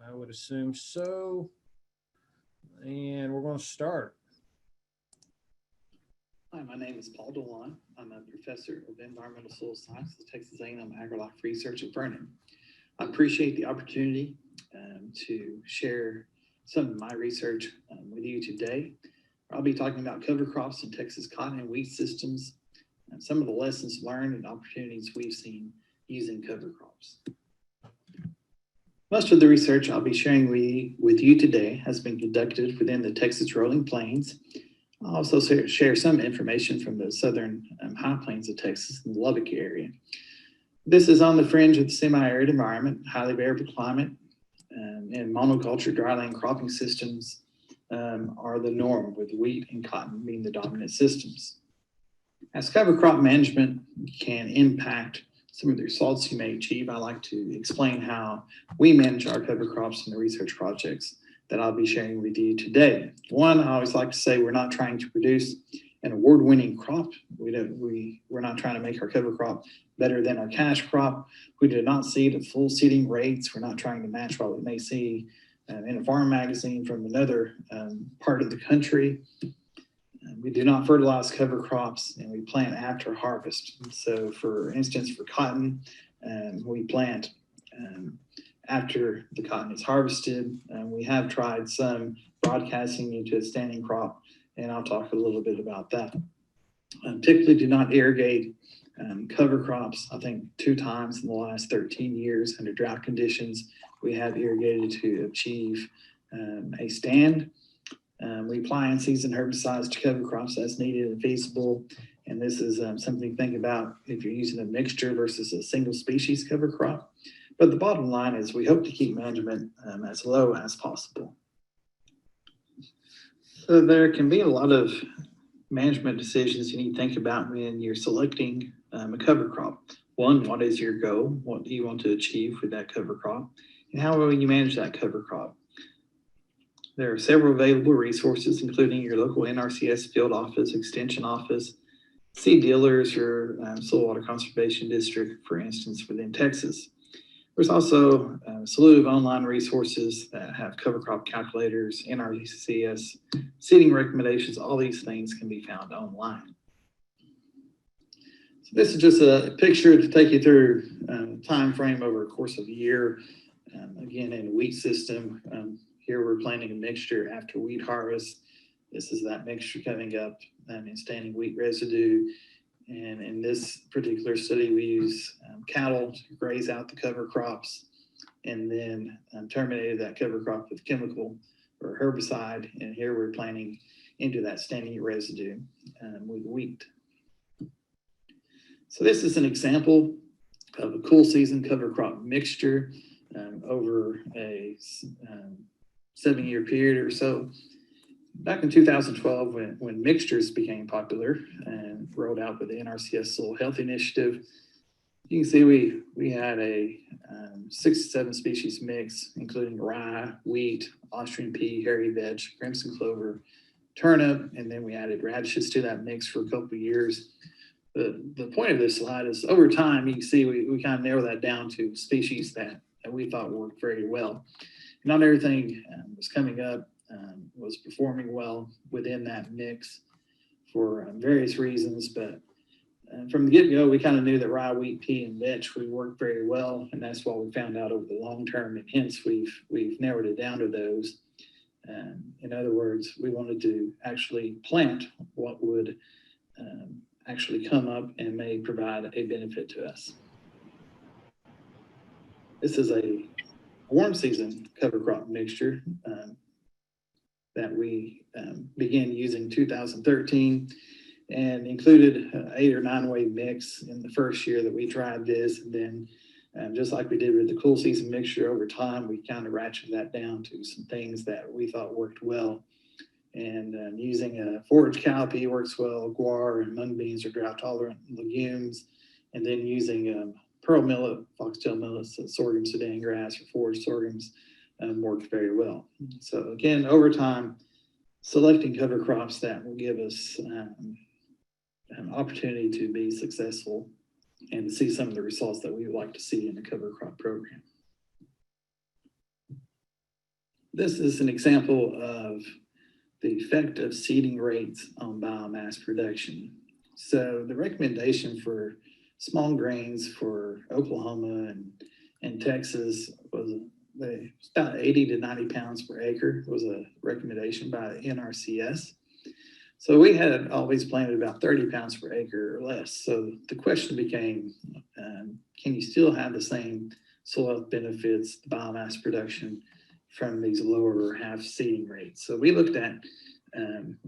I would assume so. And we're going to start. Hi, my name is Paul DeLon. I'm a professor of environmental soil science at Texas A&M AgriLife Research at Vernon. I appreciate the opportunity to share some of my research with you today. I'll be talking about cover crops in Texas cotton and wheat systems, and some of the lessons learned and opportunities we've seen using cover crops. Most of the research I'll be sharing with you today has been conducted within the Texas Rolling Plains. I'll also share some information from the southern high plains of Texas and the Lubbock area. This is on the fringe of the semi-arid environment, highly variable climate, and monoculture dryland cropping systems are the norm, with wheat and cotton being the dominant systems. As cover crop management can impact some of the results you may achieve, I like to explain how we manage our cover crops in the research projects that I'll be sharing with you today. One, I always like to say we're not trying to produce an award-winning crop. We're not trying to make our cover crop better than our cash crop. We do not seed at full seeding rates. We're not trying to match what we may see in a farm magazine from another part of the country. We do not fertilize cover crops, and we plant after harvest. So for instance, for cotton, we plant after the cotton is harvested. We have tried some broadcasting into a standing crop, and I'll talk a little bit about that. Typically do not irrigate cover crops. I think 2 times in the last 13 years under drought conditions, we have irrigated to achieve a stand. We apply in-season herbicides to cover crops as needed and feasible. And this is something to think about if you're using a mixture versus a single species cover crop. But the bottom line is we hope to keep management as low as possible. So there can be a lot of management decisions you need to think about when you're selecting a cover crop. One, what is your goal? What do you want to achieve with that cover crop? And how will you manage that cover crop? There are several available resources, including your local NRCS field office, extension office, seed dealers, or soil water conservation district, for instance, within Texas. There's also a slew of online resources that have cover crop calculators, NRCS, seeding recommendations. All these things can be found online. So this is just a picture to take you through time frame over a course of a year. Again, in a wheat system, here we're planting a mixture after wheat harvest. This is that mixture coming up in standing wheat residue. And in this particular study, we use cattle to graze out the cover crops, and then terminated that cover crop with chemical or herbicide. And here we're planting into that standing residue with wheat. So this is an example of a cool season cover crop mixture over a 7-year period or so. Back in 2012, when mixtures became popular and rolled out with the NRCS Soil Health Initiative, you can see we had a 6 to 7 species mix, including rye, wheat, Austrian pea, hairy veg, crimson clover, turnip, and then we added radishes to that mix for a couple of years. The point of this slide is over time, you can see we kind of narrow that down to species that we thought worked very well. Not everything was coming up, was performing well within that mix for various reasons, but from the get-go, we kind of knew that rye, wheat, pea, and vetch would work very well, and that's what we found out over the long term, and hence we've narrowed it down to those. In other words, we wanted to actually plant what would actually come up and may provide a benefit to us. This is a warm season cover crop mixture that we began using 2013 and included 8 or 9 way mix in the first year that we tried this. And then just like we did with the cool season mixture, over time, we kind of ratcheted that down to some things that we thought worked well. And using a forage cowpea works well, guar and mung beans are drought tolerant legumes. And then using pearl millet, foxtail millets, sorghum Sudan grass, or forage sorghums worked very well. So again, over time, selecting cover crops that will give us an opportunity to be successful and to see some of the results that we would like to see in the cover crop program. This is an example of the effect of seeding rates on biomass production. So the recommendation for small grains for Oklahoma and Texas was about 80 to 90 pounds per acre was a recommendation by the NRCS. So we had always planted about 30 pounds per acre or less. So the question became, can you still have the same soil health benefits, the biomass production from these lower half seeding rates? So we looked at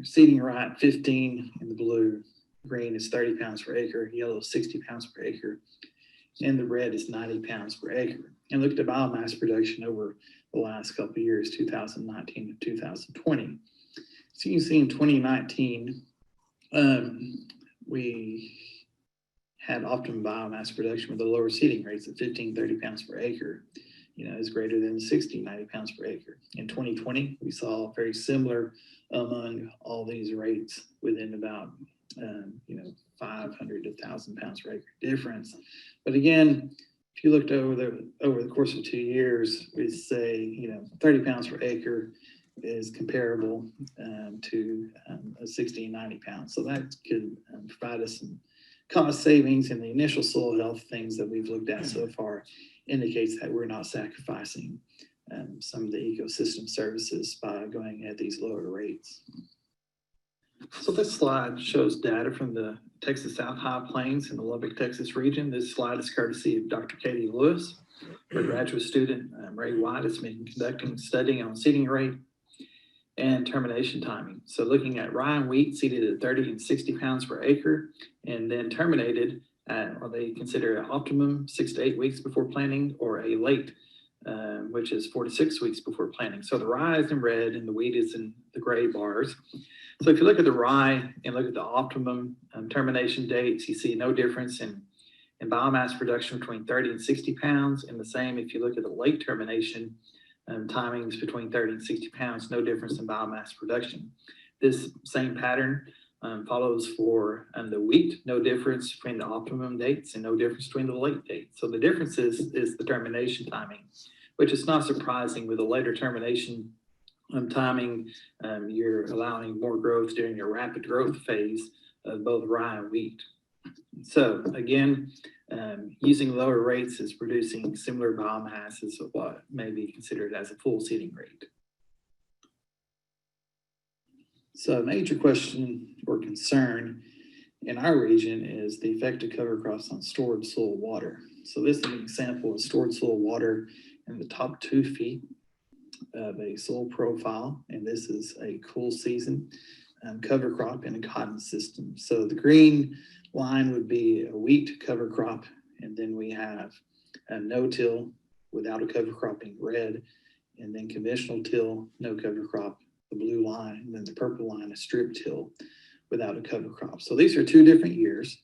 seeding right 15 in the blue, green is 30 pounds per acre, yellow 60 pounds per acre, and the red is 90 pounds per acre. And looked at biomass production over the last couple of years, 2019 to 2020. So you can see in 2019, we had optimum biomass production with the lower seeding rates at 15, 30 pounds per acre, is greater than 60, 90 pounds per acre. In 2020, we saw very similar among all these rates within about, 500 to 1,000 pounds per acre difference. But again, if you looked over the course of 2 years, we say, 30 pounds per acre is comparable to a 60 and 90 pounds. So that could provide us some cost savings, and the initial soil health things that we've looked at so far indicates that we're not sacrificing some of the ecosystem services by going at these lower rates. So this slide shows data from the Texas South High Plains in the Lubbock, Texas region. This slide is courtesy of Dr. Katie Lewis. Her graduate student, Ray White, has been conducting studying on seeding rate and termination timing. So looking at rye and wheat seeded at 30 and 60 pounds per acre, and then terminated at what they consider an optimum 6 to 8 weeks before planting, or a late, which is 4 to 6 weeks before planting. So the rye is in red and the wheat is in the gray bars. So if you look at the rye and look at the optimum termination dates, you see no difference in biomass production between 30 and 60 pounds, and the same if you look at the late termination timings between 30 and 60 pounds, no difference in biomass production. This same pattern follows for the wheat, no difference between the optimum dates and no difference between the late dates. So the difference is the termination timing, which is not surprising. With a later termination timing, you're allowing more growth during your rapid growth phase of both rye and wheat. So again, using lower rates is producing similar biomasses of what may be considered as a full seeding rate. So a major question or concern in our region is the effect of cover crops on stored soil water. So this is an example of stored soil water in the top 2 feet of a soil profile, and this is a cool season cover crop in a cotton system. So the green line would be a wheat cover crop, and then we have a no-till without a cover crop being red, and then conventional till, no cover crop, the blue line, and then the purple line, a strip till without a cover crop. So these are 2 different years.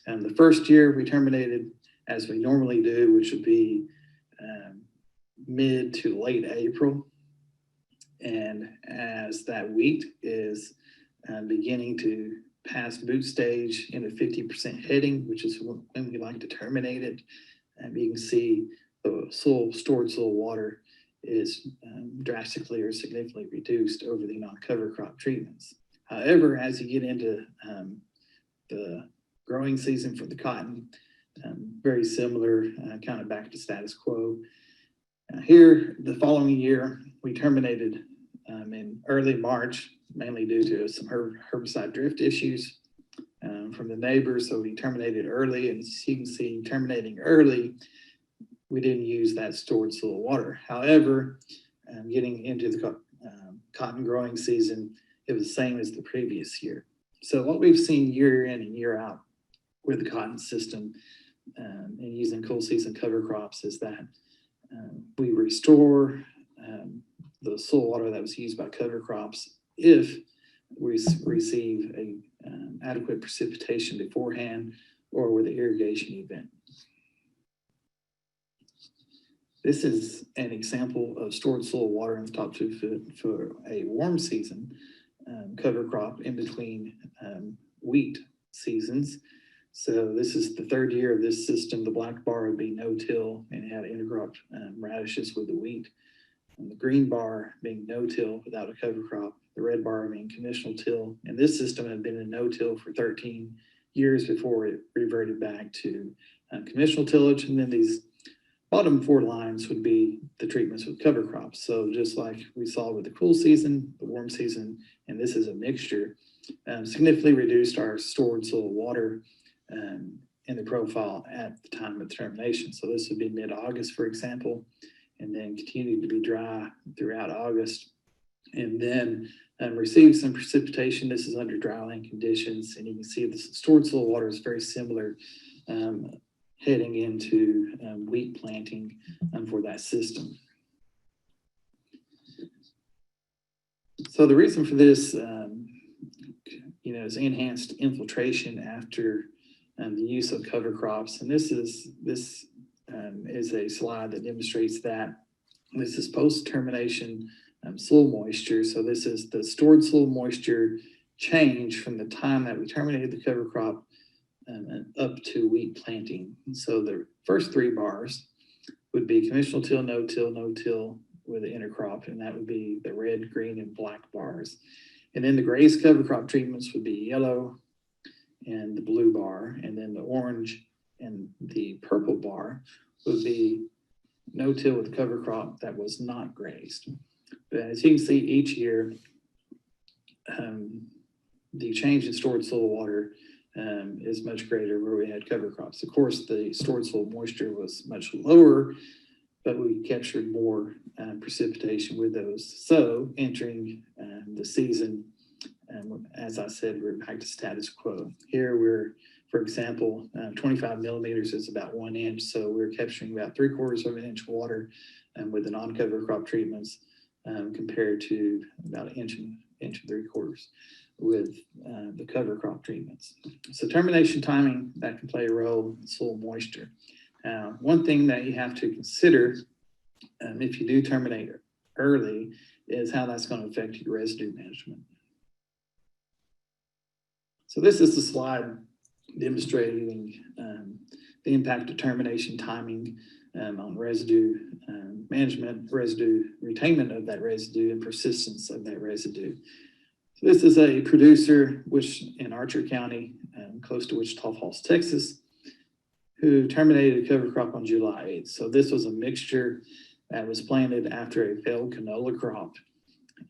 And the first year we terminated as we normally do, which would be mid to late April. And as that wheat is beginning to pass boot stage into 50% heading, which is when we like to terminate it, and you can see the stored soil water is drastically or significantly reduced over the non-cover crop treatments. However, as you get into the growing season for the cotton, very similar, kind of back to status quo. Here, the following year, we terminated in early March, mainly due to some herbicide drift issues from the neighbors. So we terminated early, and as you can see, terminating early, we didn't use that stored soil water. However, getting into the cotton growing season, it was the same as the previous year. So what we've seen year in and year out with the cotton system and using cool season cover crops is that we restore the soil water that was used by cover crops if we receive a adequate precipitation beforehand or with an irrigation event. This is an example of stored soil water in the top 2 feet for a warm season cover crop in between wheat seasons. So this is the 3rd year of this system. The black bar would be no-till, and it had intercrop radishes with the wheat. and the green bar being no-till without a cover crop, the red bar being conventional till. And this system had been in no-till for 13 years before it reverted back to conventional tillage. And then these bottom 4 lines would be the treatments with cover crops. So just like we saw with the cool season, the warm season, and this is a mixture, significantly reduced our stored soil water in the profile at the time of termination. So this would be mid-August, for example, and then continued to be dry throughout August, and then receive some precipitation. This is under dryland conditions, and you can see the stored soil water is very similar heading into wheat planting for that system. So the reason for this, is enhanced infiltration after the use of cover crops, and this is a slide that demonstrates that. This is post-termination soil moisture. So this is the stored soil moisture change from the time that we terminated the cover crop up to wheat planting. So the first 3 bars would be conventional till, no-till with the intercrop, and that would be the red, green, and black bars. And then the grazed cover crop treatments would be yellow and the blue bar, and then the orange and the purple bar would be no-till with cover crop that was not grazed. But as you can see, each year, the change in stored soil water is much greater where we had cover crops. Of course, the stored soil moisture was much lower, but we captured more precipitation with those. So entering the season, as I said, we're back to status quo. Here we're, for example, 25 millimeters is about 1 inch. So we're capturing about 3/4 of an inch of water with the non-cover crop treatments compared to about 1 inch and 3/4 with the cover crop treatments. So termination timing, that can play a role in soil moisture. One thing that you have to consider if you do terminate early is how that's going to affect your residue management. So this is the slide demonstrating the impact of termination timing on residue management, residue retainment of that residue, and persistence of that residue. So this is a producer which in Archer County, close to Wichita Falls, Texas, who terminated a cover crop on July 8th. So this was a mixture that was planted after a failed canola crop.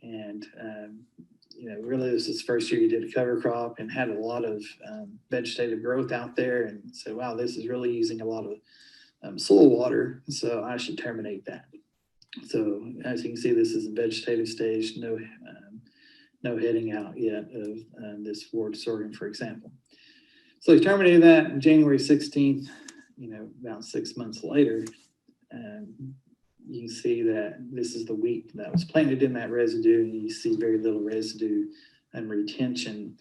And, really this is the first year you did a cover crop and had a lot of vegetative growth out there, and said, wow, this is really using a lot of soil water, so I should terminate that. So as you can see, this is a vegetative stage, no heading out yet of this forage sorghum, for example. So he terminated that on January 16th, about 6 months later. You can see that this is the wheat that was planted in that residue, and you see very little residue and retention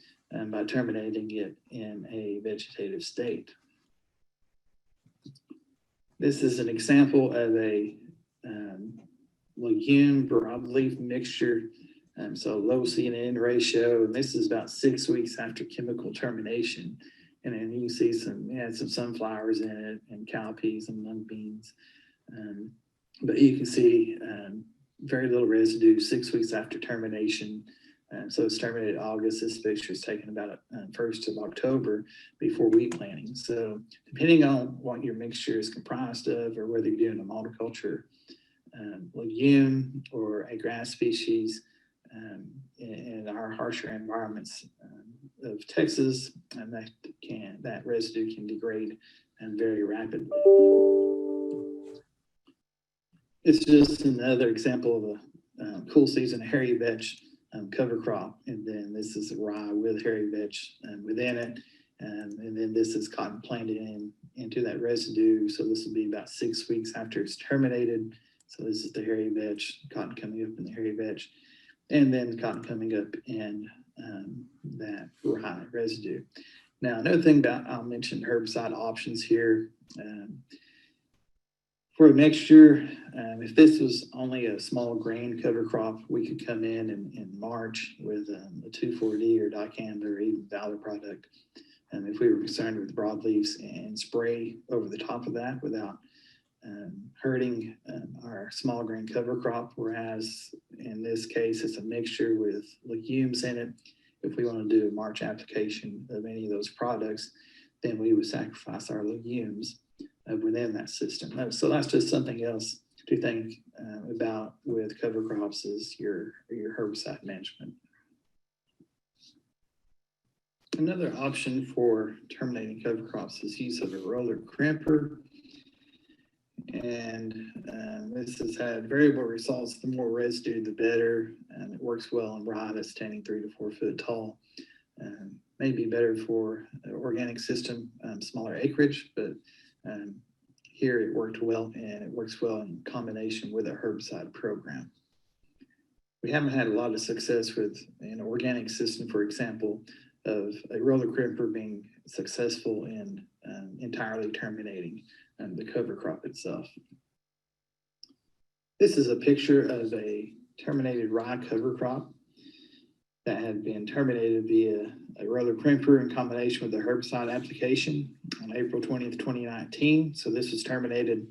by terminating it in a vegetative state. This is an example of a legume broadleaf mixture. So low C/N ratio, and this is about 6 weeks after chemical termination. And then you see some sunflowers in it, and cowpeas and mung beans. But you can see very little residue 6 weeks after termination. So it's terminated August. This picture is taken about 1st of October before wheat planting. So depending on what your mixture is comprised of, or whether you're doing a monoculture legume or a grass species, in our harsher environments of Texas, and that residue can degrade very rapidly. It's just another example of a cool season hairy vetch cover crop, and then this is rye with hairy vetch within it, and then this is cotton planted into that residue. So this will be about 6 weeks after it's terminated. So this is the hairy vetch, cotton coming up in the hairy vetch, and then cotton coming up in that rye residue. Now, another thing I'll mention herbicide options here. For a mixture, if this was only a small grain cover crop, we could come in March with a 2,4-D or dicamba or even Valor product. If we were concerned with broadleaves, and spray over the top of that without hurting our small grain cover crop, whereas in this case, it's a mixture with legumes in it. If we want to do a March application of any of those products, then we would sacrifice our legumes within that system. So that's just something else to think about with cover crops is your herbicide management. Another option for terminating cover crops is use of a roller crimper. And this has had variable results. The more residue, the better. It works well in rye that's standing 3 to 4 foot tall. May be better for organic system, smaller acreage, but here it worked well, and it works well in combination with a herbicide program. We haven't had a lot of success with an organic system, for example, of a roller crimper being successful in entirely terminating the cover crop itself. This is a picture of a terminated rye cover crop that had been terminated via a roller crimper in combination with a herbicide application on April 20th, 2019. So this was terminated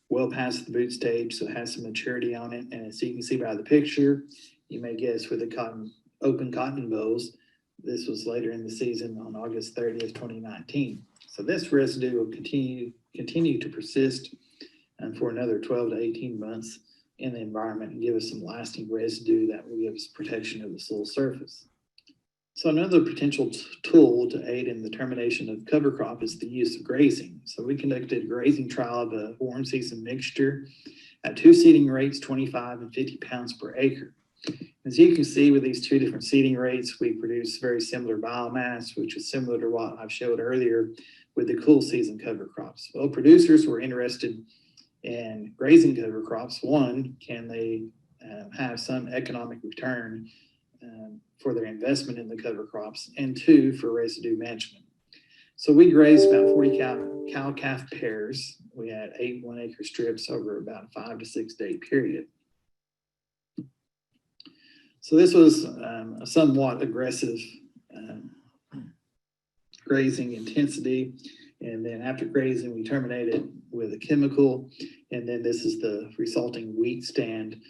well past the boot stage, so it has some maturity on it. And as you can see by the picture, you may guess with the open cotton bolls, this was later in the season on August 30th, 2019. So this residue will continue to persist for another 12 to 18 months in the environment and give us some lasting residue that will give us protection of the soil surface. So another potential tool to aid in the termination of cover crop is the use of grazing. So we conducted a grazing trial of a warm season mixture at 2 seeding rates, 25 and 50 pounds per acre. As you can see with these 2 different seeding rates, we produce very similar biomass, which is similar to what I've showed earlier with the cool season cover crops. Well, producers were interested in grazing cover crops. One, can they have some economic return for their investment in the cover crops? And 2, for residue management. So we grazed about 40 cow-calf pairs. We had 8 1-acre strips over about a 5 to 6 day period. So this was a somewhat aggressive grazing intensity. And then after grazing, we terminated with a chemical. And then this is the resulting wheat stand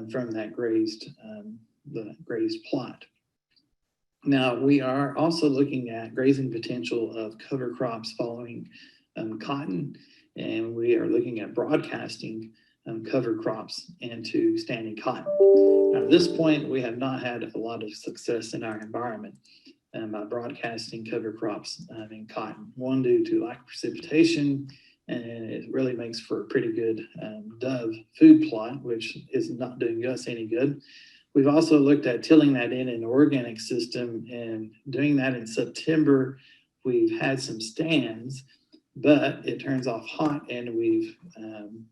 from that the grazed plot. Now we are also looking at grazing potential of cover crops following cotton. And we are looking at broadcasting cover crops into standing cotton. Now, at this point, we have not had a lot of success in our environment by broadcasting cover crops in cotton. One, due to lack of precipitation, and it really makes for a pretty good dove food plot, which is not doing us any good. We've also looked at tilling that in an organic system, and doing that in September, we've had some stands, but it turns off hot, and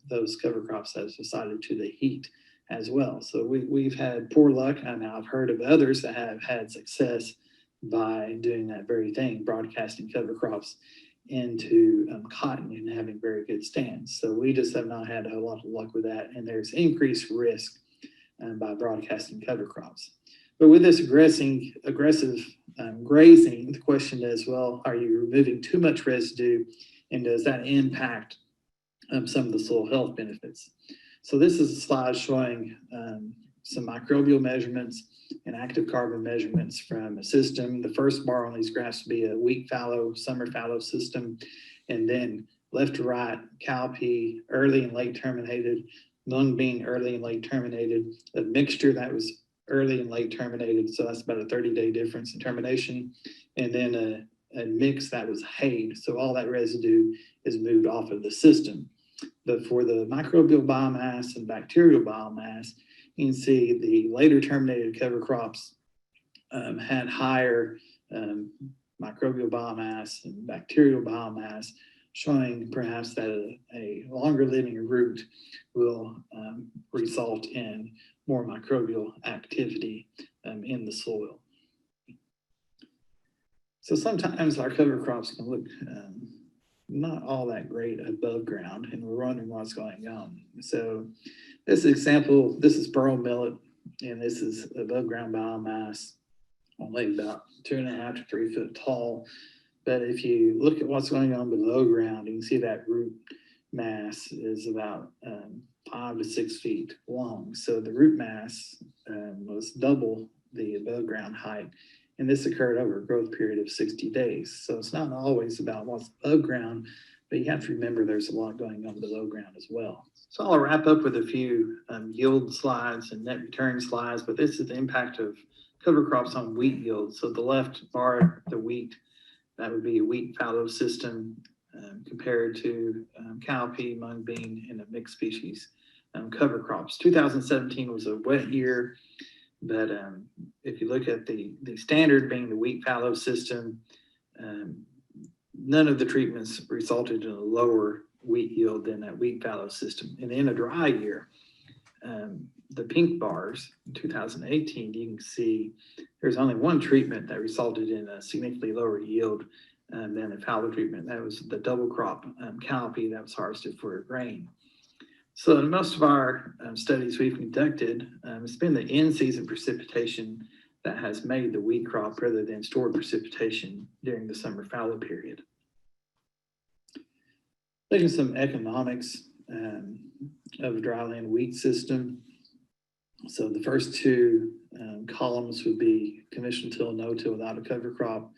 those cover crops have decided to the heat as well. So we've had poor luck, and I've heard of others that have had success by doing that very thing, broadcasting cover crops into cotton and having very good stands. So we just have not had a lot of luck with that, and there's increased risk by broadcasting cover crops. But with this aggressive grazing, the question is, well, are you removing too much residue, and does that impact some of the soil health benefits? So this is a slide showing some microbial measurements and active carbon measurements from a system. The first bar on these graphs would be a wheat fallow, summer fallow system, and then left to right, cowpea, early and late terminated, mung bean, early and late terminated, a mixture that was early and late terminated, so that's about a 30-day difference in termination, and then a mix that was hayed, so all that residue is moved off of the system. But for the microbial biomass and bacterial biomass, you can see the later terminated cover crops had higher microbial biomass and bacterial biomass, showing perhaps that a longer living root will result in more microbial activity in the soil. So sometimes our cover crops can look not all that great above ground, and we're wondering what's going on. So this example, this is pearl millet, and this is above ground biomass, only about 2.5 to 3 foot tall. But if you look at what's going on below ground, you can see that root mass is about 5 to 6 feet long. So the root mass was double the above ground height. And this occurred over a growth period of 60 days. So it's not always about what's above ground, but you have to remember there's a lot going on below ground as well. So I'll wrap up with a few yield slides and net return slides, but this is the impact of cover crops on wheat yield. So the left bar, the wheat, that would be a wheat fallow system compared to cowpea, mung bean, and a mixed species cover crops. 2017 was a wet year, but if you look at the standard being the wheat fallow system, none of the treatments resulted in a lower wheat yield than that wheat fallow system. And in a dry year, the pink bars in 2018, you can see there's only one treatment that resulted in a significantly lower yield than the fallow treatment. That was the double crop cowpea that was harvested for grain. So in most of our studies we've conducted, it's been the in-season precipitation that has made the wheat crop rather than stored precipitation during the summer fallow period. Looking at some economics of a dryland wheat system. So the first two columns would be conventional till, no-till without a cover crop.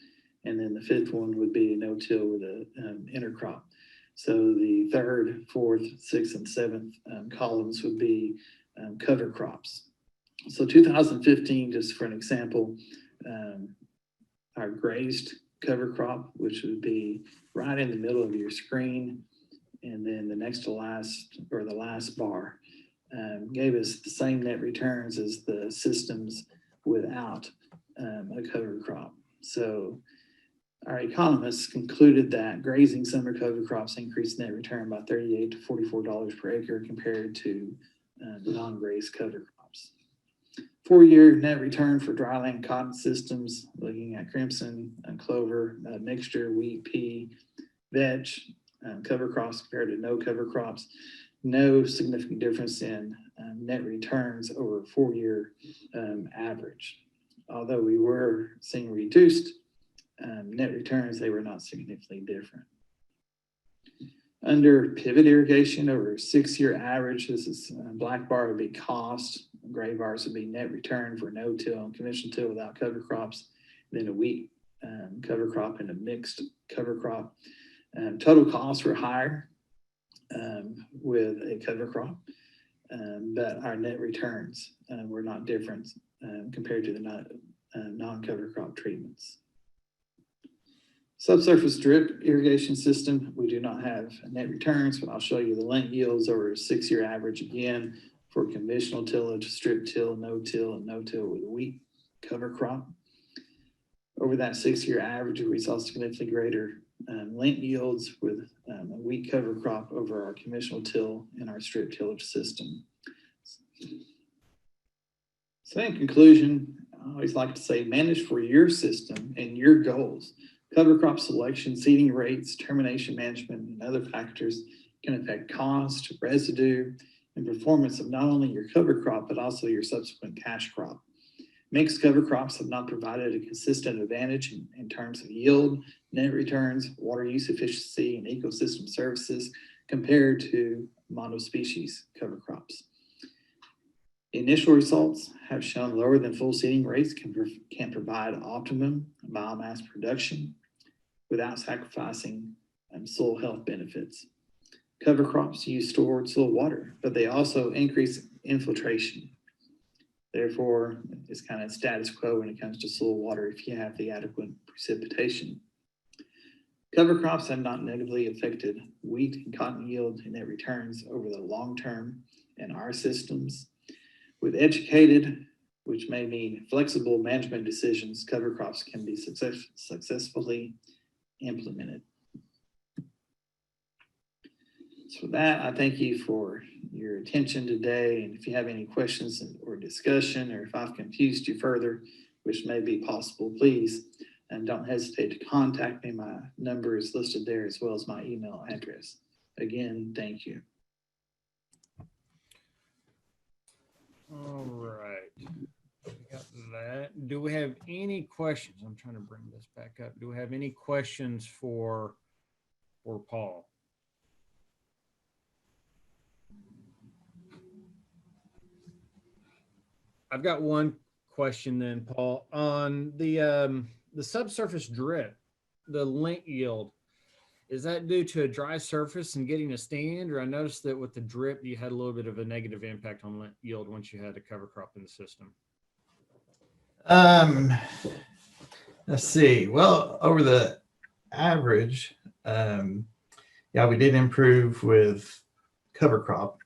And then the fifth one would be no-till with an intercrop. So the third, fourth, sixth, and seventh columns would be cover crops. So 2015, just for an example, our grazed cover crop, which would be right in the middle of your screen, and then the next to last, or the last bar, gave us the same net returns as the systems without a cover crop. So our economists concluded that grazing summer cover crops increased net return by $38 to $44 per acre compared to non-grazed cover crops. 4-year net return for dryland cotton systems, looking at crimson, clover, mixture, wheat, pea, vetch, cover crops compared to no cover crops. No significant difference in net returns over a 4-year average. Although we were seeing reduced net returns, they were not significantly different. Under pivot irrigation over a 6-year average, this is black bar would be cost, gray bars would be net return for no-till and conventional till without cover crops, then a wheat cover crop and a mixed cover crop. Total costs were higher with a cover crop, but our net returns were not different compared to the non-cover crop treatments. Subsurface drip irrigation system, we do not have net returns, but I'll show you the lent yields over a 6-year average again for conventional tillage, strip till, no-till, and no-till with wheat cover crop. Over that 6-year average, we saw significantly greater lent yields with a wheat cover crop over our conventional till and our strip tillage system. So in conclusion, I always like to say manage for your system and your goals. Cover crop selection, seeding rates, termination management, and other factors can affect cost, residue, and performance of not only your cover crop, but also your subsequent cash crop. Mixed cover crops have not provided a consistent advantage in terms of yield, net returns, water use efficiency, and ecosystem services compared to monospecies cover crops. Initial results have shown lower than full seeding rates can provide optimum biomass production without sacrificing soil health benefits. Cover crops use stored soil water, but they also increase infiltration. Therefore, it's kind of status quo when it comes to soil water if you have the adequate precipitation. Cover crops have not negatively affected wheat and cotton yield and net returns over the long term in our systems. With educated, which may mean flexible management decisions, cover crops can be successfully implemented. So with that, I thank you for your attention today. And if you have any questions or discussion, or if I've confused you further, which may be possible, please don't hesitate to contact me. My number is listed there as well as my email address. Again, thank you. All right. We got that. Do we have any questions? I'm trying to bring this back up. Do we have any questions for Paul? I've got one question then, Paul, on the subsurface drip, the lint yield. Is that due to a dry surface and getting a stand, or I noticed that with the drip you had a little bit of a negative impact on lint yield once you had a cover crop in the system? Um, let's see. Well, over the average, yeah, we did improve with cover crop.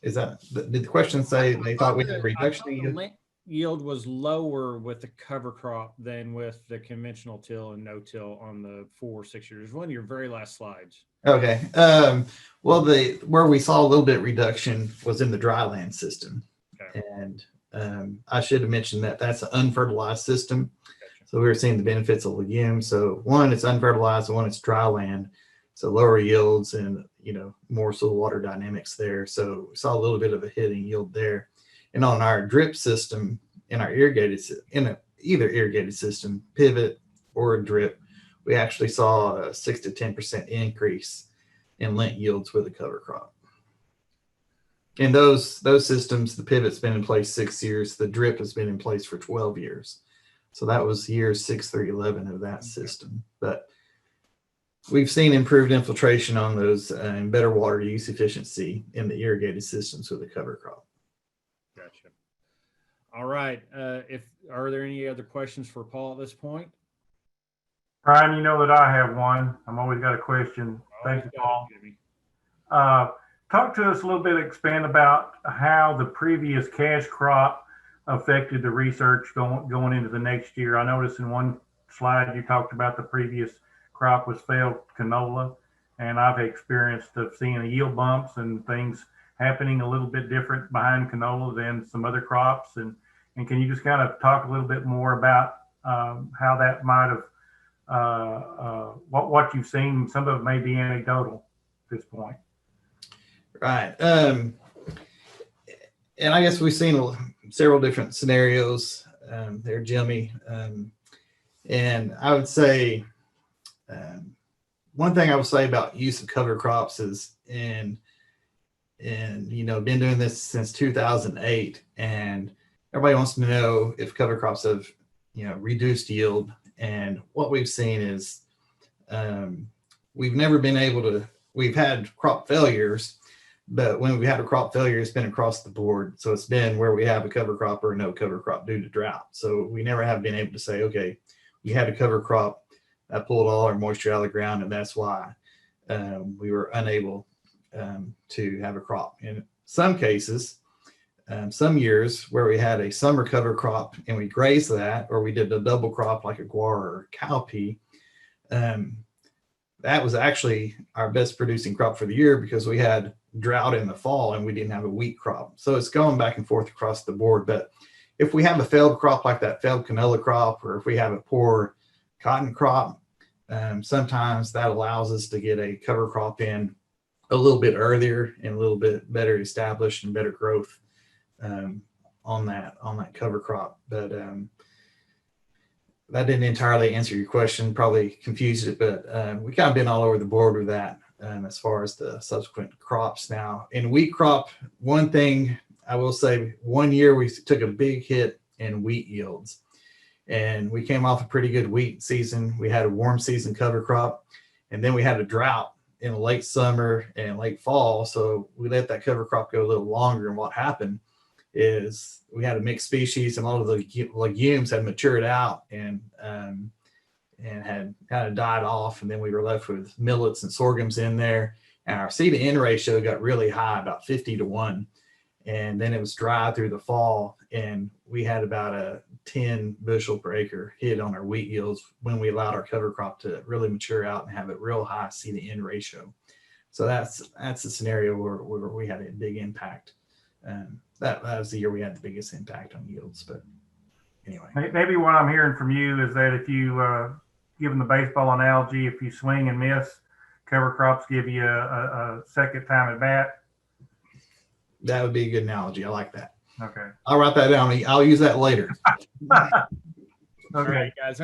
Is that, did the question say they thought we had a reduction in the yield? lint yield was lower with the cover crop than with the conventional till and no till on the 4 or 6 years? One of your very last slides. Okay. Well, where we saw a little bit reduction was in the dry land system. Okay. And I should have mentioned that that's an unfertilized system. Gotcha. So we were seeing the benefits of legumes. So one, it's unfertilized, and one, it's dry land. So lower yields and, more soil water dynamics there. So we saw a little bit of a hit in yield there. And on our drip system, in our either irrigated system, pivot or drip, we actually saw a 6 to 10% increase in lint yields with a cover crop. In those systems, the pivot's been in place 6 years. The drip has been in place for 12 years. So that was years 6 through 11 of that system. But we've seen improved infiltration on those and better water use efficiency in the irrigated systems with a cover crop. Gotcha. All right. Are there any other questions for Paul at this point? Brian, you know that I have one. I'm always got a question. Thank you, Paul. Talk to us a little bit, expand about how the previous cash crop affected the research going into the next year. I noticed in one slide you talked about the previous crop was failed canola, and I've experienced of seeing the yield bumps and things happening a little bit different behind canola than some other crops. And can you just kind of talk a little bit more about how that might have what you've seen? Some of it may be anecdotal at this point. Right. And I guess we've seen several different scenarios there, Jimmy. And I would say one thing I would say about use of cover crops is, been doing this since 2008, and everybody wants to know if cover crops have, reduced yield. And what we've seen is we've never been able to, we've had crop failures, but when we had a crop failure, it's been across the board. So it's been where we have a cover crop or no cover crop due to drought. So we never have been able to say, okay, we had a cover crop that pulled all our moisture out of the ground, and that's why we were unable to have a crop. In some cases, some years where we had a summer cover crop and we grazed that, or we did a double crop like a guar or cowpea, that was actually our best producing crop for the year because we had drought in the fall and we didn't have a wheat crop. So it's going back and forth across the board. But if we have a failed crop like that failed canola crop, or if we have a poor cotton crop, sometimes that allows us to get a cover crop in a little bit earlier and a little bit better established and better growth on that cover crop. But that didn't entirely answer your question, probably confused it, but we kind of been all over the board with that as far as the subsequent crops. Now in wheat crop, one thing I will say, one year we took a big hit in wheat yields, and we came off a pretty good wheat season. We had a warm season cover crop, and then we had a drought in late summer and late fall. So we let that cover crop go a little longer. And what happened is we had a mixed species, and a lot of the legumes had matured out and had kind of died off. And then we were left with millets and sorghums in there. And our C to N ratio got really high, about 50-1. And then it was dry through the fall, and we had about a 10 bushel per acre hit on our wheat yields when we allowed our cover crop to really mature out and have a real high C to N ratio. So that's a scenario where we had a big impact. That was the year we had the biggest impact on yields. But anyway, maybe what I'm hearing from you is that if you, given the baseball analogy, if you swing and miss, cover crops give you a second time at bat. that would be a good analogy. I like that. Okay. I'll write that down. I'll use that later. Okay. All right, guys.